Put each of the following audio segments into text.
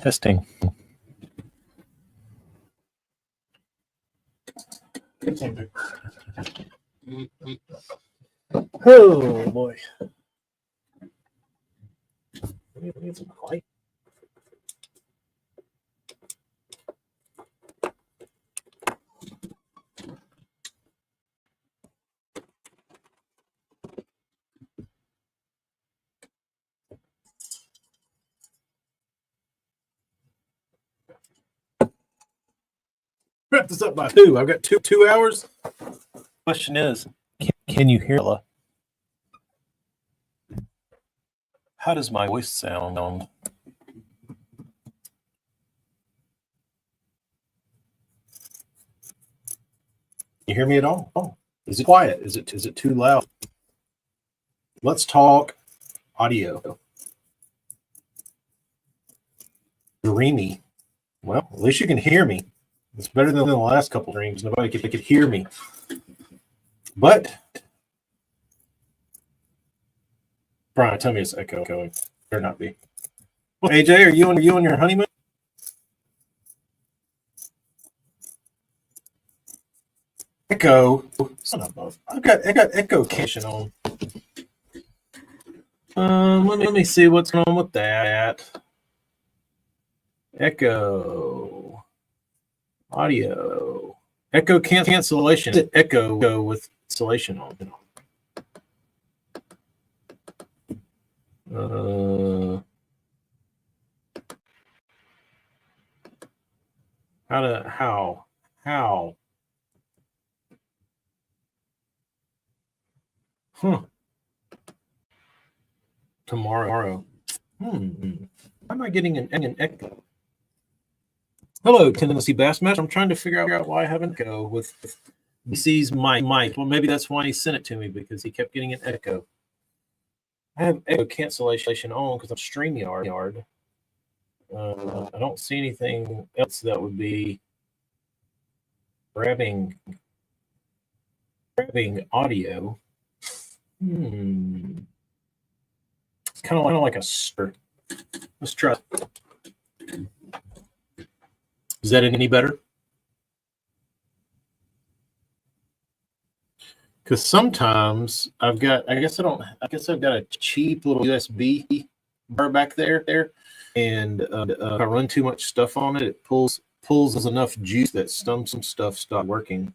Testing. Oh boy. I need some light. Wrap this up by 2. I've got two hours. Question is, can you hear Ella? How does my voice sound? You hear me at all? Oh, is it quiet? Is it too loud? Let's talk audio. Dreamy. Well, at least you can hear me. It's better than the last couple dreams. Nobody could hear me. But Brian, tell me it's echoing. Better not be. Well, AJ, are you on your honeymoon? Echo. Son of a. I've got echo cancellation on. Let me see what's going on with that. Echo. Audio. Echo cancellation. Echo with cancellation on. How? Huh. Tomorrow. Why am I getting an echo? Hello, Tennessee Bassmaster. I'm trying to figure out why I have an echo with BC's mic. Well, maybe that's why he sent it to me, because he kept getting an echo. I have echo cancellation on because I'm StreamYard. I don't see anything else that would be grabbing audio. It's kind of like a stir. Let's try. Is that any better? Because sometimes I've got a cheap little USB bar back there, and if I run too much stuff on it, it pulls enough juice that some stuff stopped working.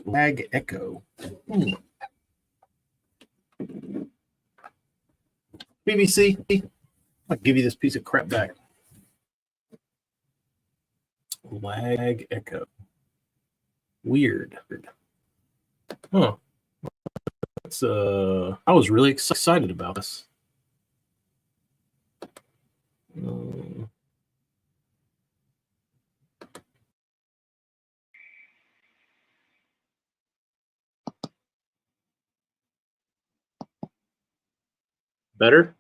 Lag echo. BBC, I'll give you this piece of crap back. Lag echo. Weird. Huh. That's I was really excited about this. Better?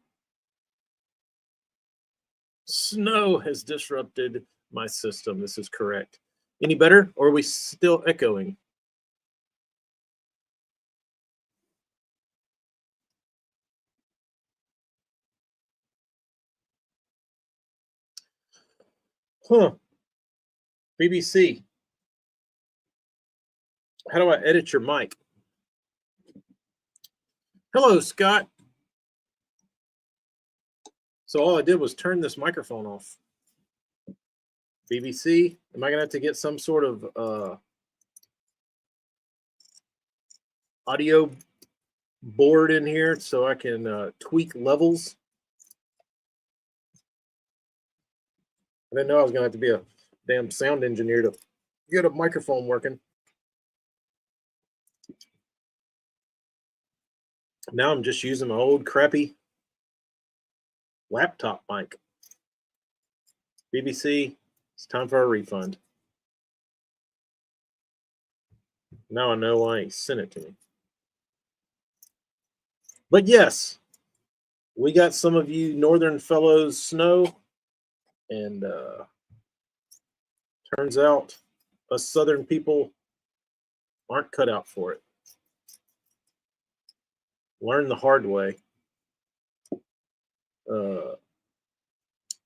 Snow has disrupted my system. This is correct. Any better, or are we still echoing? Huh. BBC. How do I edit your mic? Hello, Scott. So all I did was turn this microphone off. BBC, am I going to have to get some sort of audio board in here so I can tweak levels? I didn't know I was going to have to be a damn sound engineer to get a microphone working. Now I'm just using my old crappy laptop mic. BBC, it's time for a refund. Now I know why he sent it to me. But yes, we got some of you northern fellows snow, and turns out us southern people aren't cut out for it. Learn the hard way.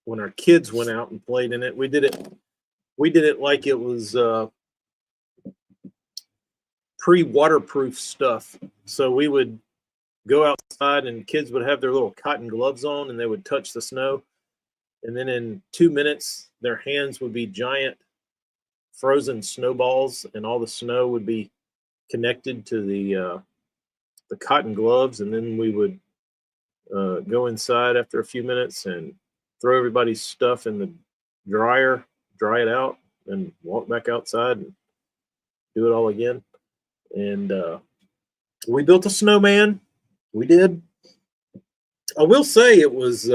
when our kids went out and played in it. We did it like it was pre-waterproof stuff. So we would go outside and kids would have their little cotton gloves on and they would touch the snow. And then in 2 minutes, their hands would be giant frozen snowballs and all the snow would be connected to the cotton gloves. And then we would go inside after a few minutes and throw everybody's stuff in the dryer, dry it out, and walk back outside and do it all again. And we built a snowman. We did. I will say it was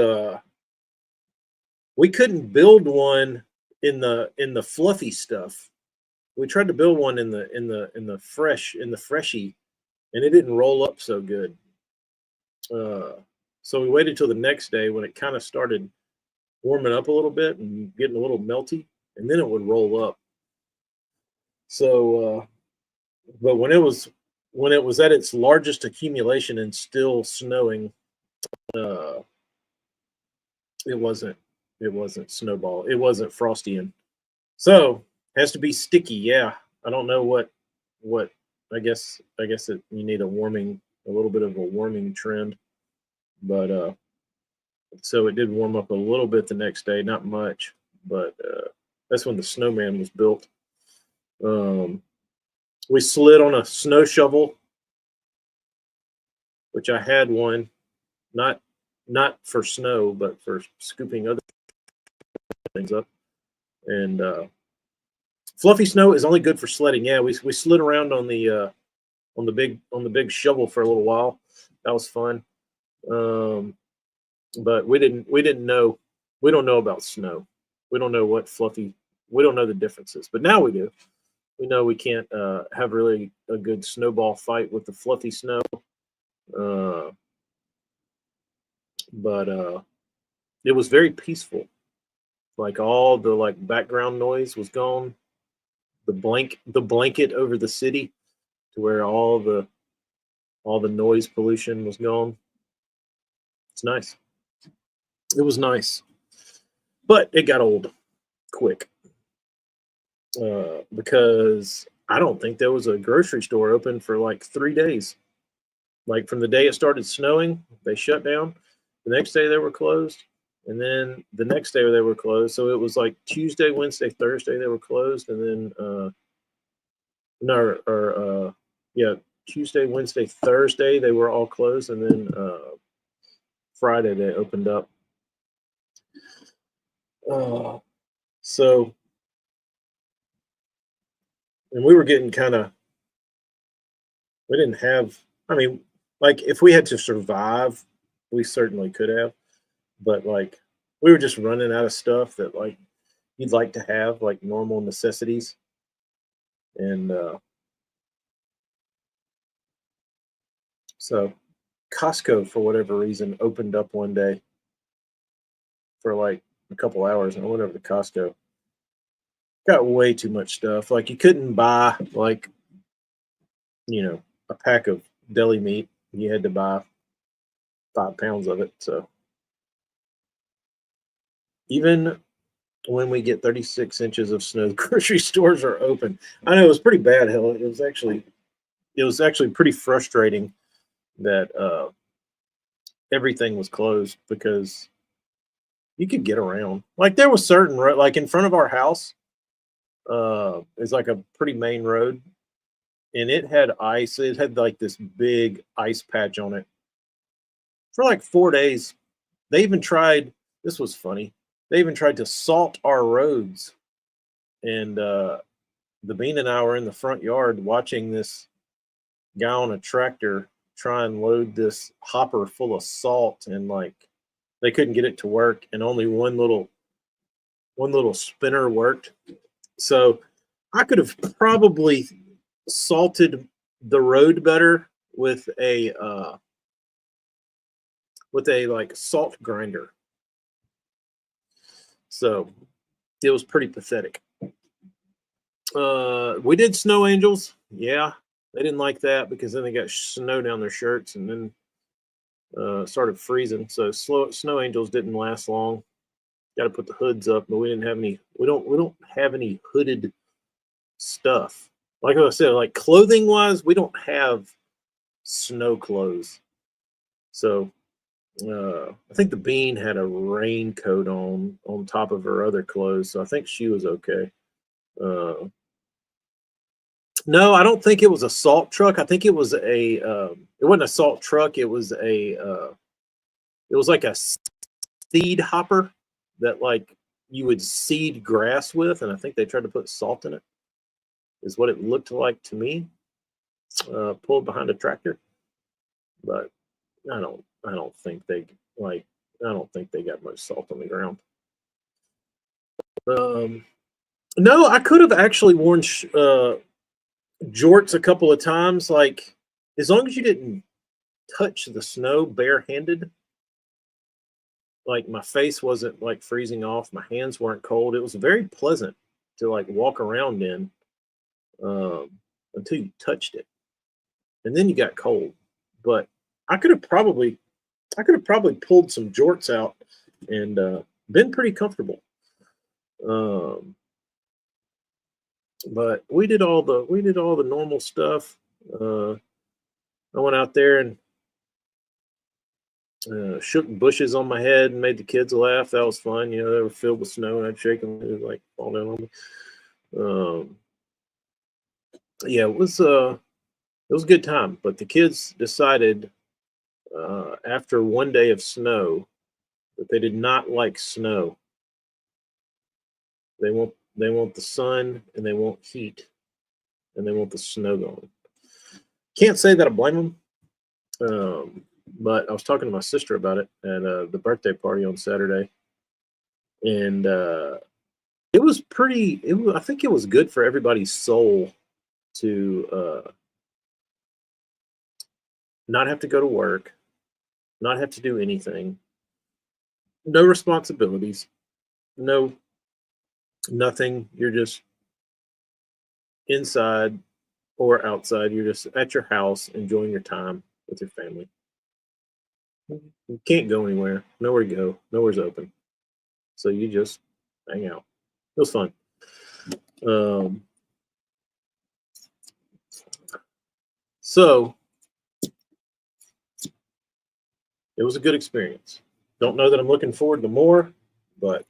we couldn't build one in the fluffy stuff. We tried to build one in the freshy, and it didn't roll up so good. So we waited till the next day when it kind of started warming up a little bit and getting a little melty, and then it would roll up. So, but when it was at its largest accumulation and still snowing, it wasn't snowball. It wasn't Frostian. So has to be sticky. Yeah, I don't know what. I guess you need a little bit of a warming trend, but so it did warm up a little bit the next day, not much, but that's when the snowman was built. We slid on a snow shovel, which I had one, not for snow, but for scooping other things up. And fluffy snow is only good for sledding. Yeah, we slid around on the big shovel for a little while. That was fun. But we don't know about snow. We don't know what fluffy. We don't know the differences. But now we do. We know we can't have really a good snowball fight with the fluffy snow. But it was very peaceful. Like all the background noise was gone. The blanket over the city, to where all the noise pollution was gone. It's nice. It was nice, but it got old quick because I don't think there was a grocery store open for like 3 days. Like from the day it started snowing, they shut down. The next day they were closed, and then the next day they were closed. So it was like Tuesday, Wednesday, Thursday they were closed, and then Tuesday, Wednesday, Thursday they were all closed, and then Friday they opened up. So, and we were getting we didn't have, I mean, like if we had to survive, we certainly could have, but like we were just running out of stuff that like you'd like to have, like normal necessities. And so Costco, for whatever reason, opened up one day for like a couple hours, and I went over to Costco. Got way too much stuff. Like you couldn't buy like, a pack of deli meat. You had to buy 5 pounds of it. So even when we get 36 inches of snow, grocery stores are open. I know it was pretty bad. Hell, it was actually pretty frustrating that everything was closed, because you could get around. Like there was certain like in front of our house is like a pretty main road, and it had ice. It had like this big ice patch on it for like 4 days. They even tried, this was funny, they even tried to salt our roads. And the Bean and I were in the front yard watching this guy on a tractor try and load this hopper full of salt, and like they couldn't get it to work, and only one little spinner worked. So I could have probably salted the road better with a like salt grinder. So it was pretty pathetic. We did snow angels. Yeah, they didn't like that because then they got snow down their shirts, and then started freezing. So snow angels didn't last long. Got to put the hoods up, but we didn't have any. We don't have any hooded stuff. Like I said, like clothing wise, we don't have snow clothes. So I think the bean had a raincoat on top of her other clothes, so I think she was okay. Uh, no, I don't think it was a salt truck. I think it was a. It wasn't a salt truck. It was a. It was like a seed hopper that like you would seed grass with, and I think they tried to put salt in it. Is what it looked like to me. Pulled behind a tractor, but I don't think they like. I don't think they got much salt on the ground. No, I could have actually worn jorts a couple of times. Like as long as you didn't touch the snow barehanded, like my face wasn't like freezing off, my hands weren't cold. It was very pleasant to like walk around in um, until you touched it, and then you got cold. But I could have probably pulled some jorts out and been pretty comfortable. Um, but we did all the normal stuff. I went out there and shook bushes on my head and made the kids laugh. That was fun. You know, they were filled with snow and I'd shake them and like fall down on me. Yeah, it was a good time. But the kids decided after one day of snow that they did not like snow. They want the sun and they want heat and they want the snow gone. Can't say that I blame them. But I was talking to my sister about it at the birthday party on Saturday, and it was pretty. I think it was good for everybody's soul to not have to go to work, not have to do anything, no responsibilities, nothing. You're just inside or outside. You're just at your house enjoying your time with your family. You can't go anywhere. Nowhere to go. Nowhere's open. So you just hang out. It was fun. So it was a good experience. Don't know that I'm looking forward to more, but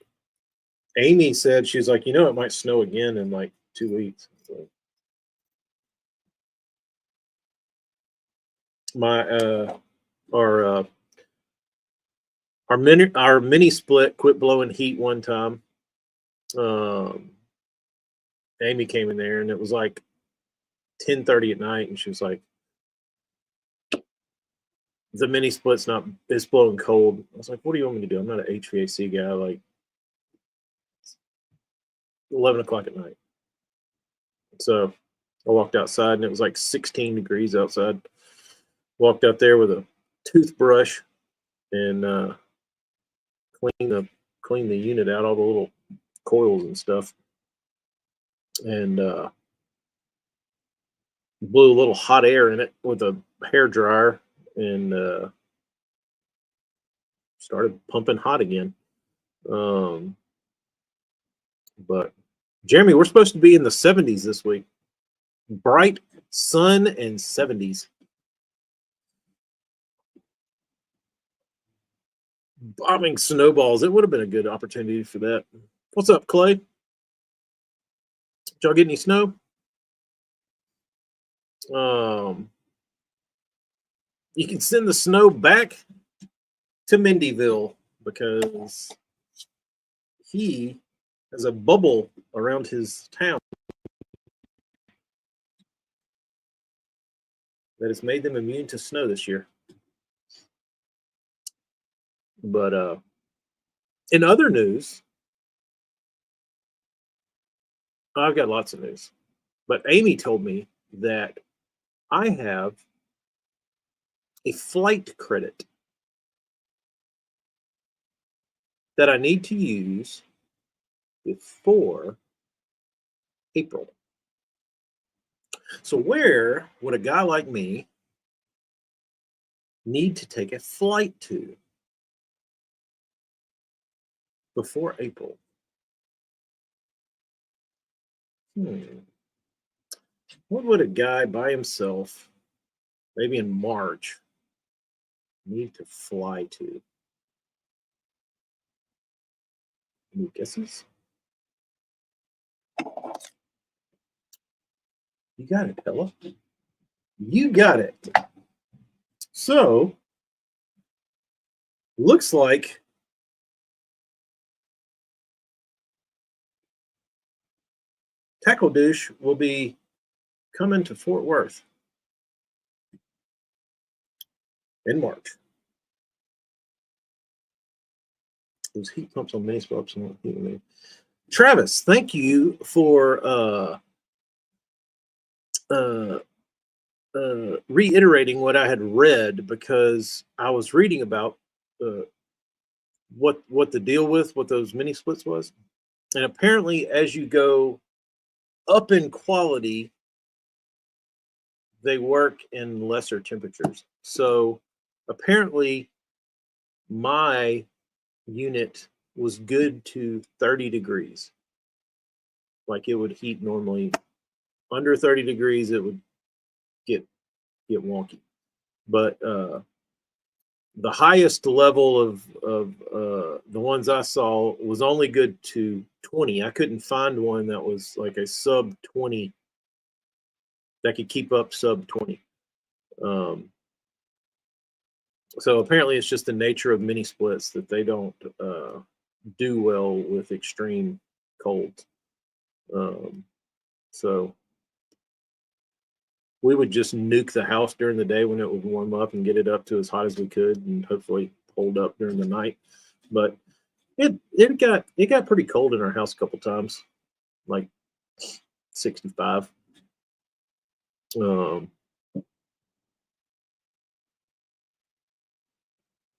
Amy said she's like, it might snow again in like 2 weeks. So my our mini split quit blowing heat one time. Amy came in there and it was like 10:30 at night, and she was like, "The mini split's it's blowing cold." I was like, "What do you want me to do? I'm not an HVAC guy." Like 11 o'clock at night. So I walked outside and it was like 16 degrees outside. Walked out there with a toothbrush and clean the unit out, all the little coils and stuff, and blew a little hot air in it with a hair dryer and started pumping hot again. But Jeremy, we're supposed to be in the 70s this week. Bright sun and 70s. Bombing snowballs. It would have been a good opportunity for that. What's up, Clay? Did y'all get any snow? You can send the snow back to Mindyville because he has a bubble around his town that has made them immune to snow this year. But in other news, I've got lots of news. But Amy told me that I have a flight credit that I need to use before April. So where would a guy like me need to take a flight to? before April. What would a guy by himself, maybe in March, need to fly to? Any guesses? You got it, Ella. You got it. So, looks like Tackle Douche will be coming to Fort Worth in March. Those heat pumps on mini swaps. Travis, thank you for reiterating what I had read, because I was reading about what the deal with what those mini splits was, and apparently as you go up in quality, they work in lesser temperatures. So apparently my unit was good to 30 degrees. Like it would heat normally. Under 30 degrees, it would get wonky. But the highest level of the ones I saw was only good to 20. I couldn't find one that was like a sub 20 that could keep up sub 20. So apparently it's just the nature of mini splits that they don't do well with extreme cold. So we would just nuke the house during the day when it would warm up and get it up to as hot as we could, and hopefully hold up during the night. But it got pretty cold in our house a couple times, like 65.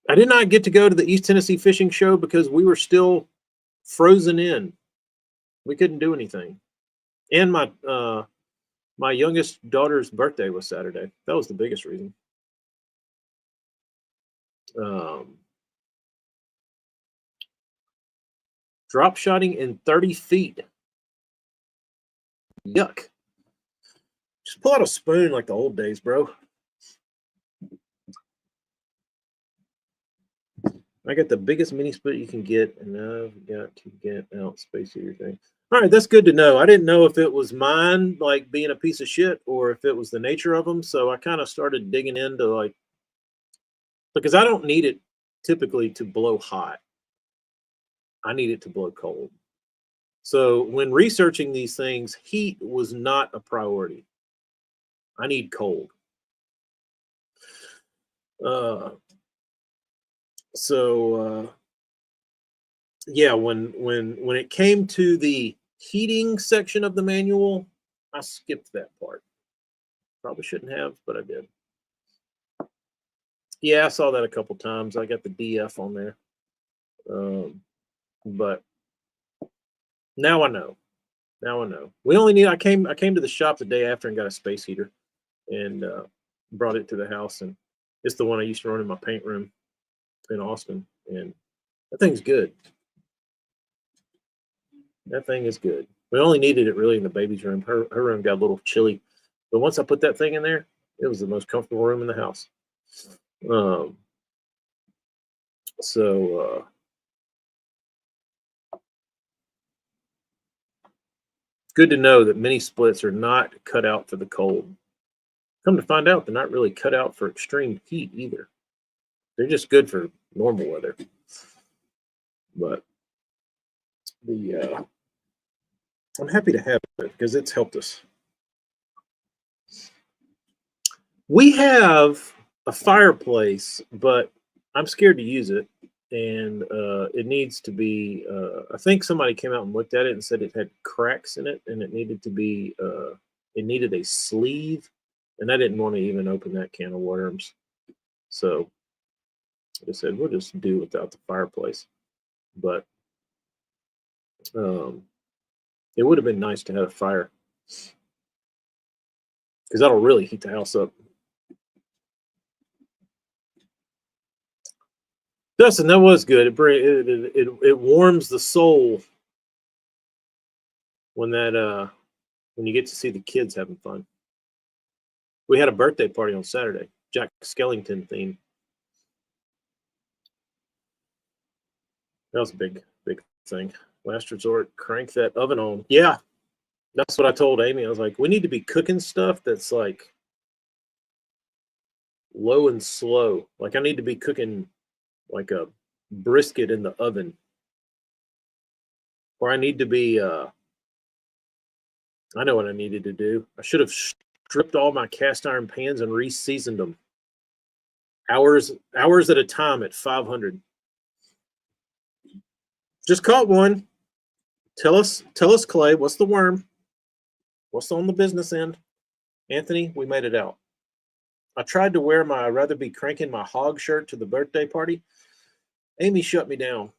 I did not get to go to the East Tennessee Fishing Show because we were still frozen in. We couldn't do anything. And my youngest daughter's birthday was Saturday. That was the biggest reason. Drop shotting in 30 feet. Yuck. Just pull out a spoon like the old days, bro. I got the biggest mini split you can get, and I've got to get out Space Heater thing. All right, that's good to know. I didn't know if it was mine, like being a piece of shit, or if it was the nature of them. So I kind of started digging into like, because I don't need it typically to blow hot. I need it to blow cold. So when researching these things, heat was not a priority. I need cold. Yeah, when it came to the heating section of the manual, I skipped that part. Probably shouldn't have, but I did. Yeah, I saw that a couple times. I got the DF on there. But now I know. Now I know. We only need. I came to the shop the day after and got a space heater, and brought it to the house. And it's the one I used to run in my paint room in Austin, and that thing's good. That thing is good. We only needed it really in the baby's room. Her room got a little chilly, but once I put that thing in there, it was the most comfortable room in the house. Good to know that mini splits are not cut out for the cold. Come to find out, they're not really cut out for extreme heat either. They're just good for normal weather. But I'm happy to have it because it's helped us. We have a fireplace, but I'm scared to use it, and it needs to be. I think somebody came out and looked at it and said it had cracks in it, and it needed to be. It needed a sleeve, and I didn't want to even open that can of worms. So I said we'll just do without the fireplace, but it would have been nice to have a fire because that'll really heat the house up. Dustin, that was good. It warms the soul when when you get to see the kids having fun. We had a birthday party on Saturday, Jack Skellington theme. That was a big thing. Last resort, crank that oven on. Yeah, that's what I told Amy. I was like, we need to be cooking stuff that's like low and slow. Like I need to be cooking like a brisket in the oven, or I need to be. I know what I needed to do. I should have stripped all my cast iron pans and re-seasoned them. Hours at a time at 500. Just caught one. Tell us, Clay, what's the worm? What's on the business end? Anthony, we made it out. I tried to wear my I'd rather be cranking my hog shirt to the birthday party. Amy shut me down.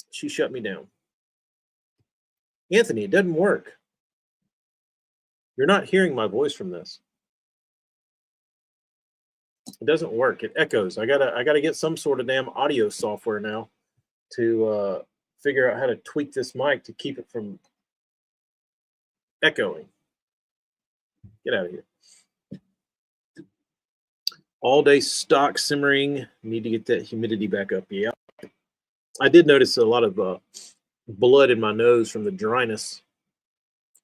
She shut me down. Anthony, it doesn't work. You're not hearing my voice from this. It doesn't work. It echoes. I gotta get some sort of damn audio software now to figure out how to tweak this mic to keep it from echoing. Get out of here. All day stock simmering. Need to get that humidity back up. Yeah. I did notice a lot of blood in my nose from the dryness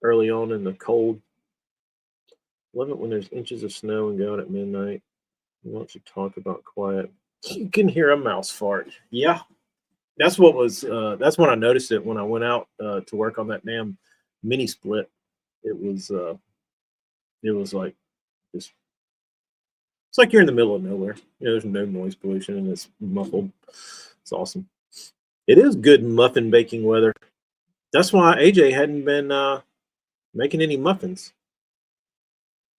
early on in the cold. Love it when there's inches of snow and going at midnight. Who wants to talk about quiet? You can hear a mouse fart. Yeah. That's what was that's when I noticed it when I went out to work on that damn mini split. It was like this. It's like you're in the middle of nowhere. You know, there's no noise pollution and it's muffled. It's awesome. It is good muffin baking weather. That's why AJ hadn't been making any muffins,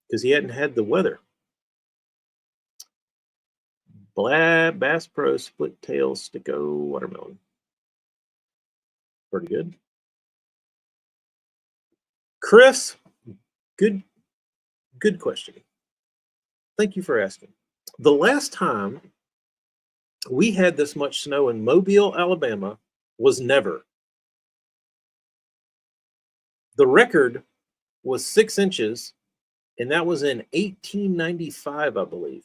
because he hadn't had the weather. Bass Pro split tail sticko watermelon. Pretty good. Chris, good question. Thank you for asking. The last time we had this much snow in Mobile, Alabama was never. The record was 6 inches, and that was in 1895, I believe.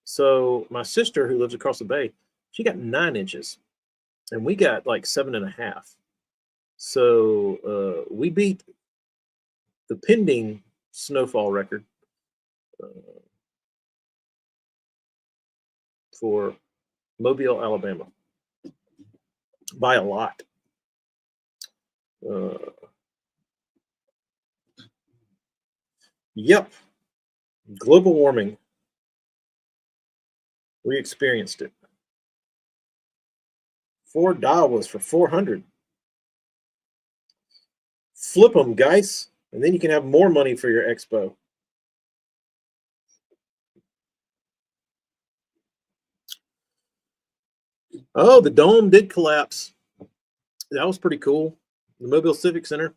So my sister, who lives across the bay, she got 9 inches, and we got like 7.5. So we beat the pending snowfall record for Mobile, Alabama, by a lot. Yep. Global warming. We experienced it. $4 was for 400. Flip them, guys, and then you can have more money for your expo. Oh, the dome did collapse. That was pretty cool. The Mobile Civic Center,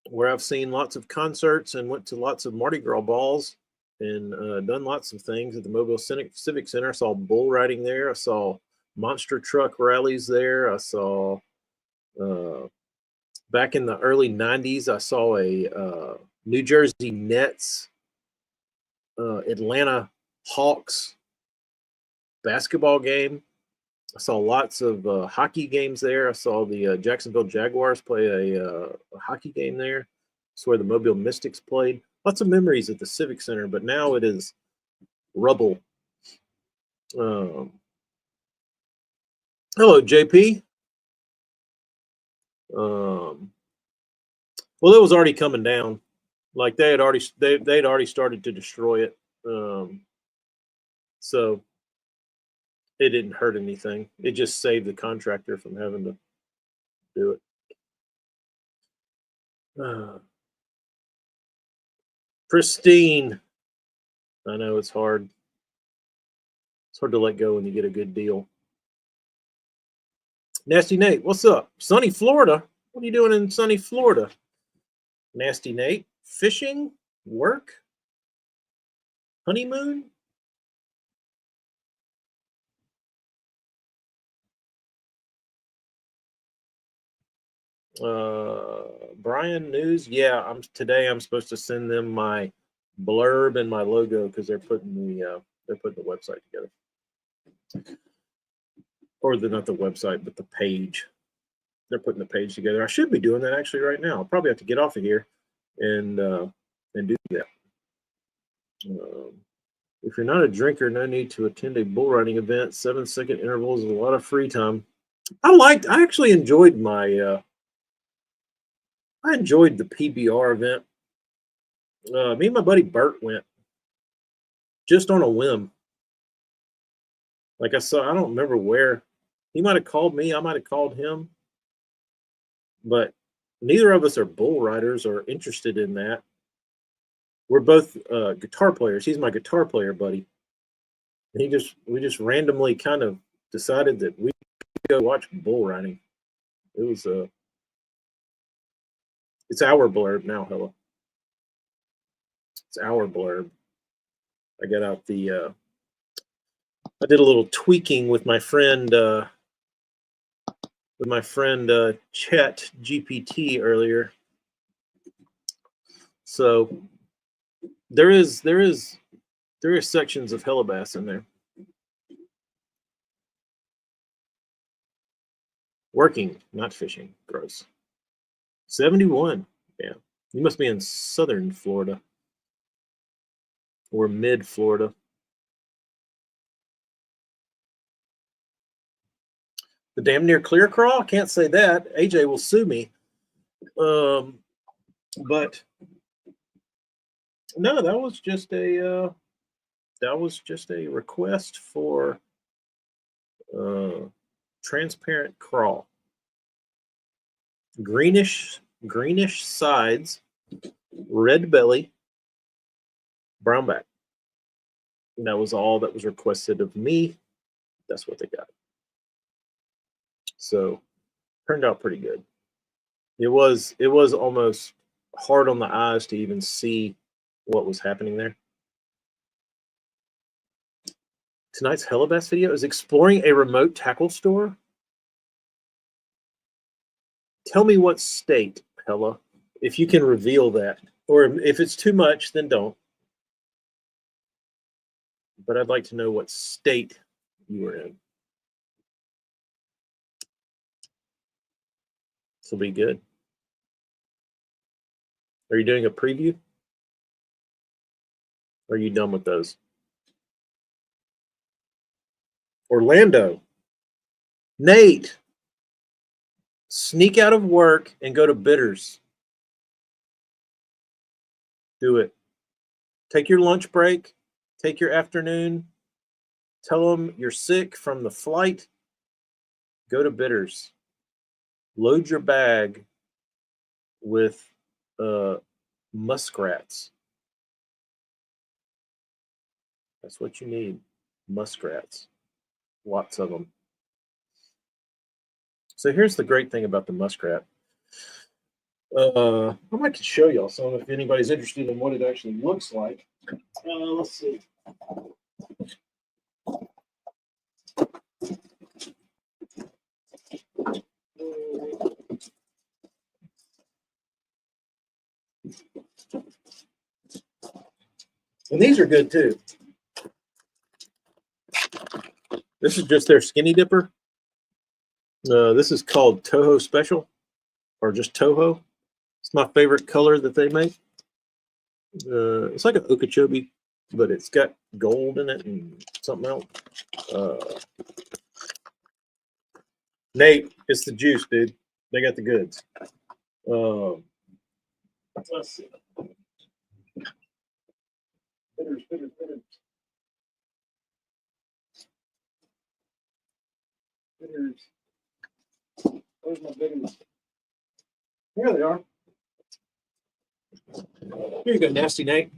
where I've seen lots of concerts and went to lots of Mardi Gras balls and done lots of things at the Mobile Civic Center. I saw bull riding there. I saw monster truck rallies there. I saw, back in the early 90s, I saw a New Jersey Nets, Atlanta Hawks basketball game. I saw lots of hockey games there. I saw the Jacksonville Jaguars play a hockey game there. It's where the Mobile Mystics played. Lots of memories at the Civic Center, but now it is rubble. Hello, JP. Well, it was already coming down. Like they'd already started to destroy it. So it didn't hurt anything. It just saved the contractor from having to do it. Pristine. I know it's hard. It's hard to let go when you get a good deal. Nasty Nate, what's up? Sunny Florida? What are you doing in sunny Florida? Nasty Nate, fishing, work, honeymoon? Brian News. Yeah, I'm supposed to send them my blurb and my logo because they're putting the website together. Or not the website, but the page. They're putting the page together. I should be doing that actually right now. I'll probably have to get off of here and do that. If you're not a drinker, no need to attend a bull riding event. 7-second intervals is a lot of free time. I actually enjoyed I enjoyed the PBR event. Me and my buddy Bert went just on a whim. Like I don't remember where. He might have called me. I might have called him. But neither of us are bull riders or interested in that. We're both guitar players. He's my guitar player buddy. And we just randomly kind of decided that we could go watch bull riding. It was it's our blurb now, Hella. It's our blurb. I got out I did a little tweaking with my friend Chet GPT earlier. So there is sections of Hellabass in there. Working, not fishing. Gross. 71. Yeah. You must be in southern Florida. Or mid Florida. The damn near clear crawl? I can't say that. AJ will sue me. But no, that was just a request for transparent crawl. Greenish sides, red belly, brown back. And that was all that was requested of me. That's what they got. So turned out pretty good. It was almost hard on the eyes to even see what was happening there. Tonight's Hellabass video is exploring a remote tackle store. Tell me what state, Hella, if you can reveal that. Or if it's too much, then don't. But I'd like to know what state you were in. This will be good. Are you doing a preview? Or are you done with those? Orlando. Nate. Sneak out of work and go to Bitters. Do it. Take your lunch break. Take your afternoon. Tell them you're sick from the flight. Go to Bitters. Load your bag with muskrats. That's what you need. Muskrats. Lots of them. So here's the great thing about the muskrat. I might show y'all some if anybody's interested in what it actually looks like. Let's see. And these are good too. This is just their skinny dipper. This is called Toho Special, or just Toho. It's my favorite color that they make. It's like an Okeechobee, but it's got gold in it and something else. Nate, it's the juice, dude. They got the goods. Let's see. Bitters. Where's my bitters? Here they are. Here you go, Nasty Nate.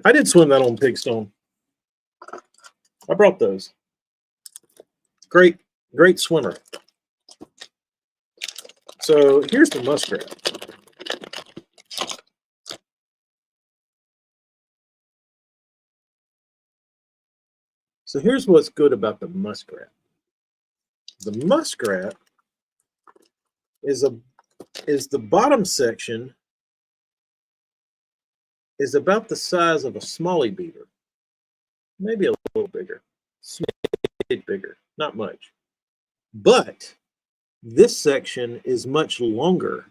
I did swim that on Pigstone. I brought those. Great swimmer. So here's the muskrat. So here's what's good about the muskrat. The muskrat is the bottom section is about the size of a smallie beaver, maybe a little bigger, smidge bigger, not much. But this section is much longer.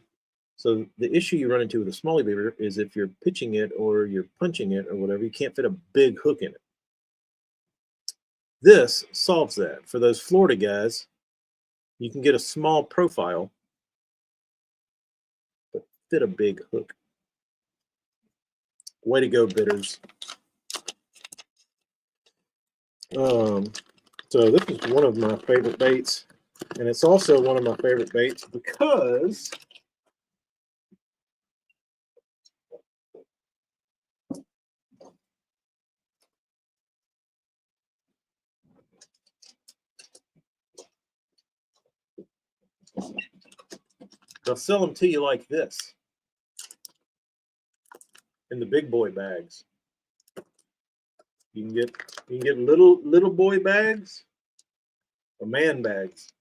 So the issue you run into with a smallie beaver is if you're pitching it or you're punching it or whatever, you can't fit a big hook in it. This solves that. For those Florida guys, you can get a small profile, but fit a big hook. Way to go, bidders. So this is one of my favorite baits, and it's also one of my favorite baits because they'll sell them to you like this in the big boy bags. You can get little boy bags or man bags.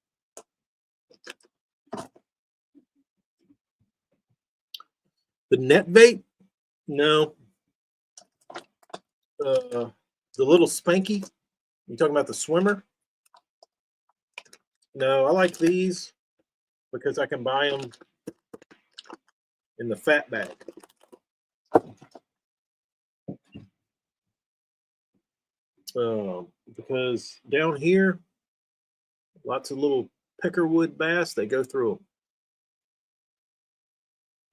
The net bait, no. The little Spanky, you talking about the swimmer? No, I like these because I can buy them in the fat bag. Because down here, lots of little peckerwood bass, they go through them.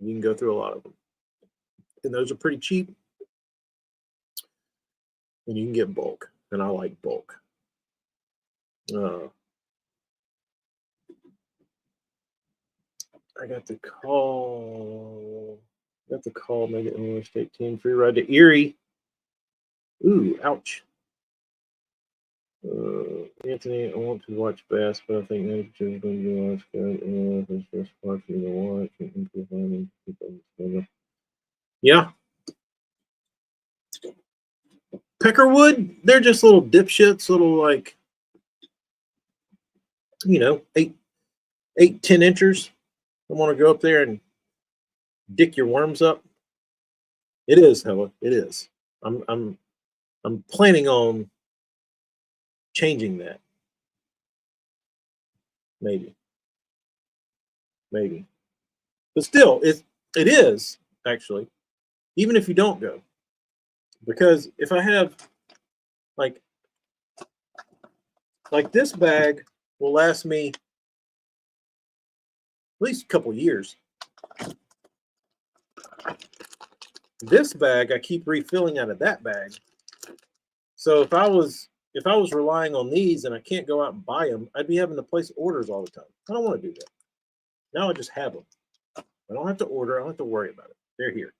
You can go through a lot of them. And those are pretty cheap. And you can get bulk. And I like bulk. I got the call. Maybe Illinois State team free ride to Erie. Ooh, ouch. Anthony, I want to watch bass, but I think next is going to be watch good. It's just watching the watch and people. Yeah. Peckerwood, they're just little dipshits, little like, 8, 10 inchers. I want to go up there and dick your worms up. It is, Hella. It is. I'm planning on changing that. Maybe. But still, it is actually, even if you don't go. Because if I have like this bag will last me at least a couple years. This bag I keep refilling out of that bag. So if I was relying on these and I can't go out and buy them, I'd be having to place orders all the time. I don't want to do that. Now I just have them. I don't have to order. I don't have to worry about it. They're here.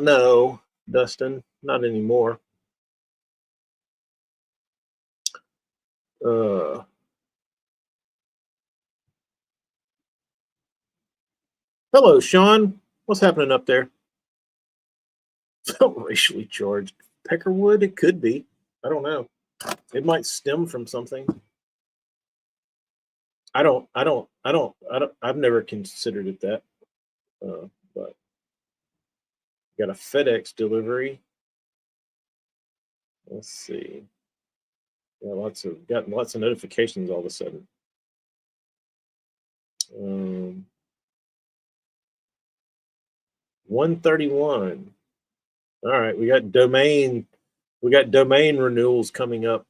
No, Dustin, not anymore. Hello, Sean. What's happening up there? Racially charged peckerwood? It could be. I don't know. It might stem from something. I've never considered it that. But got a FedEx delivery. Let's see. Yeah, gotten lots of notifications all of a sudden. 131. All right, we got domain renewals coming up.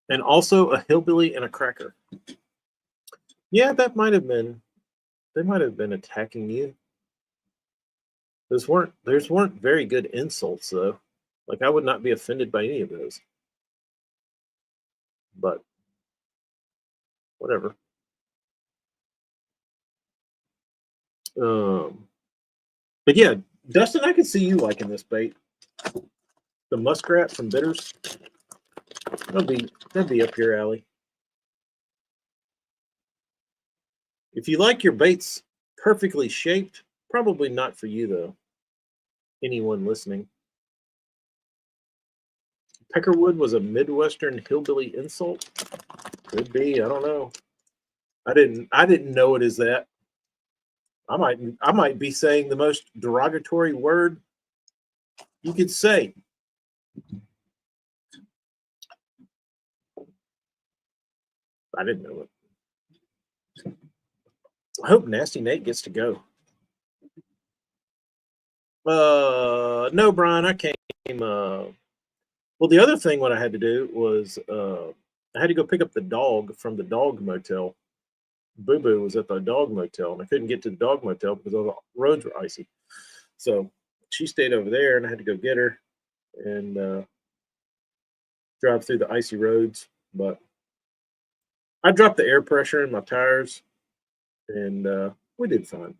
And also a hillbilly and a cracker. Yeah, that might have been. They might have been attacking you. Those weren't very good insults though. Like I would not be offended by any of those. But whatever. But yeah, Dustin, I could see you liking this bait. The muskrat from Bitters. That'd be up your alley. If you like your baits perfectly shaped, probably not for you though. Anyone listening. Peckerwood was a Midwestern hillbilly insult. Could be. I don't know. I didn't know it as that. I might be saying the most derogatory word you could say. I didn't know it. I hope Nasty Nate gets to go. No, Brian, I came. Well, the other thing what I had to do was I had to go pick up the dog from the dog motel. Boo Boo was at the dog motel, and I couldn't get to the dog motel because all the roads were icy. So she stayed over there, and I had to go get her and drive through the icy roads. But I dropped the air pressure in my tires, and we did fine.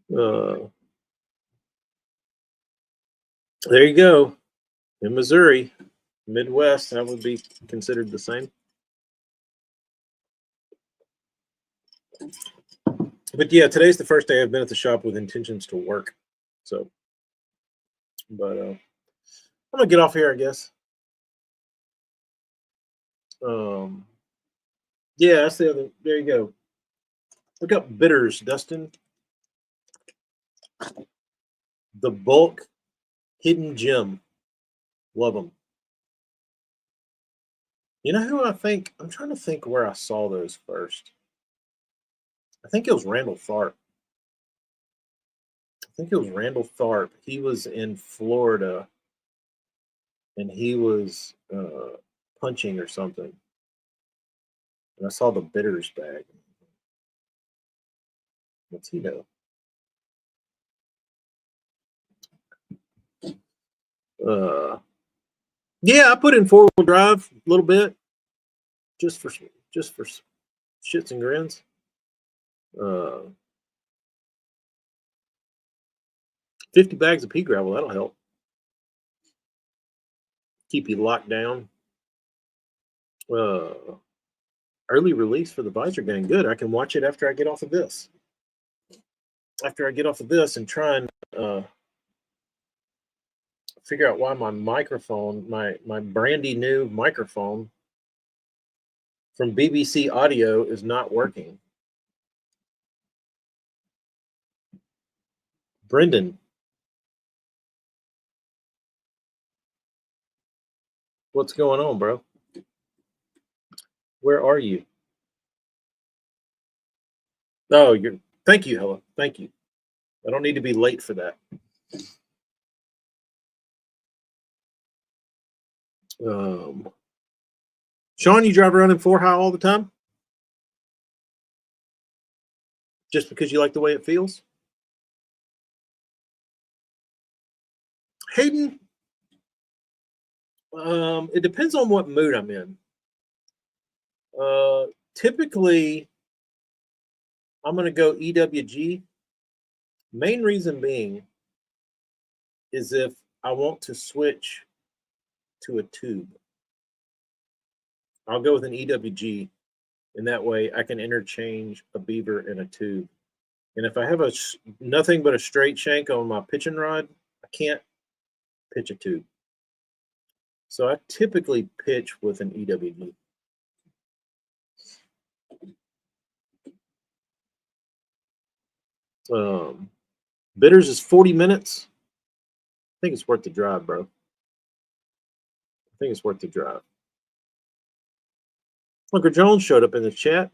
There you go. In Missouri, Midwest, that would be considered the same. But yeah, today's the first day I've been at the shop with intentions to work. So, but I'm gonna get off here, I guess. Yeah, that's the other. There you go. Look up bitters, Dustin. The bulk hidden gem. Love them. You know who I think? I'm trying to think where I saw those first. I think it was Randall Tharp. He was in Florida, and he was punching or something. And I saw the bitters bag. What's he know? Yeah, I put in 4-wheel drive a little bit, just for shits and grins. 50 bags of pea gravel, that'll help keep you locked down. Early release for the Visor Gang. Good. I can watch it after I get off of this. And try and figure out why my microphone, my brandy new microphone from BBC Audio is not working. Brendan, what's going on, bro? Where are you? Oh, thank you, Hella. Thank you. I don't need to be late for that. Sean, you drive around in 4 high all the time? Just because you like the way it feels? Hayden, it depends on what mood I'm in. Typically, I'm going to go EWG. Main reason being is if I want to switch to a tube, I'll go with an EWG, and that way I can interchange a beaver and a tube. And if I have nothing but a straight shank on my pitching rod, I can't pitch a tube. So I typically pitch with an EWG. Bitters is 40 minutes. I think it's worth the drive, bro. Uncle Jones showed up in the chat.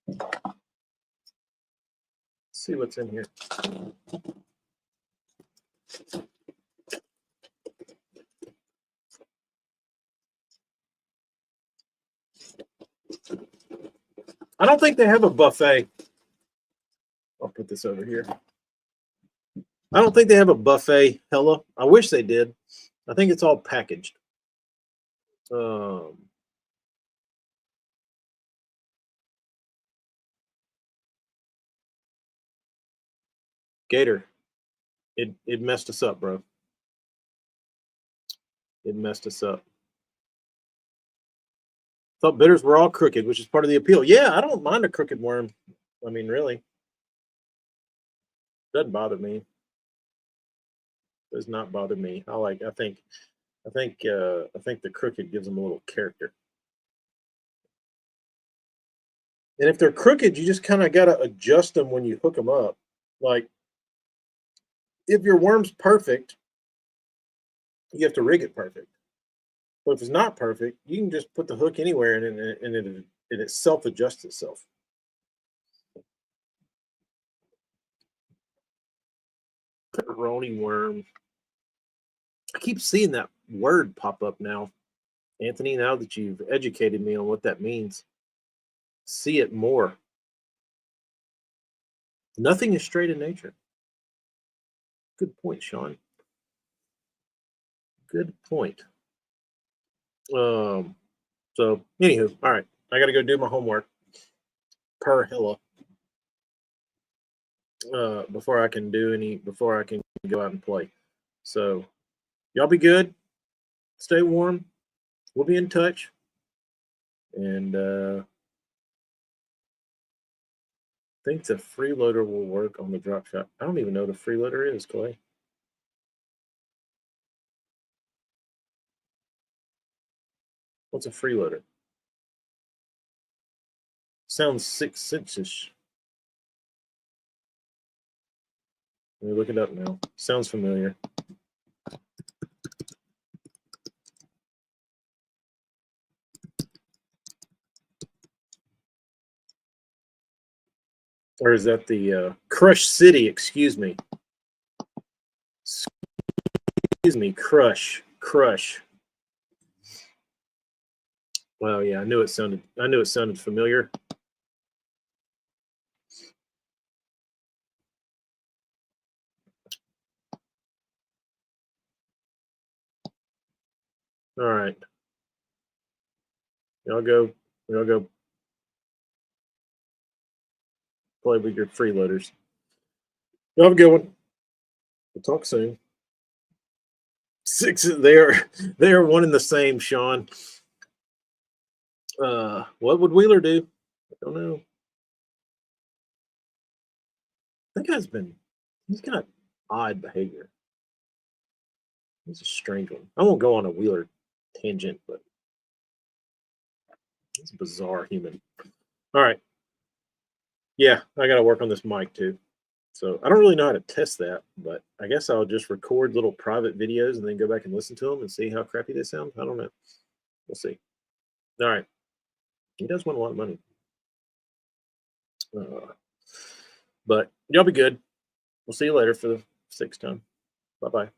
Let's see what's in here. I don't think they have a buffet. I'll put this over here. I don't think they have a buffet, Hella. I wish they did. I think it's all packaged. Gator, it messed us up, bro. It messed us up. Thought bitters were all crooked, which is part of the appeal. Yeah, I don't mind a crooked worm. I mean, really, doesn't bother me. Does not bother me. I think the crooked gives them a little character. And if they're crooked, you just kind of got to adjust them when you hook them up. Like, if your worm's perfect, you have to rig it perfect. But if it's not perfect, you can just put the hook anywhere and it self-adjusts itself. Pepperoni worm. I keep seeing that word pop up now. Anthony, now that you've educated me on what that means, see it more. Nothing is straight in nature. Good point, Sean. Good point. So anywho, all right, I got to go do my homework per Hilla before I can go out and play. So y'all be good, stay warm. We'll be in touch, and I think the freeloader will work on the drop shot. I don't even know what a freeloader is, Clay. What's a freeloader? Sounds 6 cents-ish. Let me look it up now. Sounds familiar. Or is that the Crush City? Excuse me. Excuse me. Crush. Well, yeah, I knew it sounded familiar. All right. Y'all go play with your freeloaders. Y'all have a good one. We'll talk soon. 6, they are one and the same, Sean. What would Wheeler do? I don't know. That guy's he's got odd behavior. He's a strange one. I won't go on a Wheeler tangent, but he's a bizarre human. All right. Yeah, I got to work on this mic too. So I don't really know how to test that, but I guess I'll just record little private videos and then go back and listen to them and see how crappy they sound. I don't know. We'll see. All right. He does want a lot of money. But y'all be good. We'll see you later for the 6th time. Bye-bye.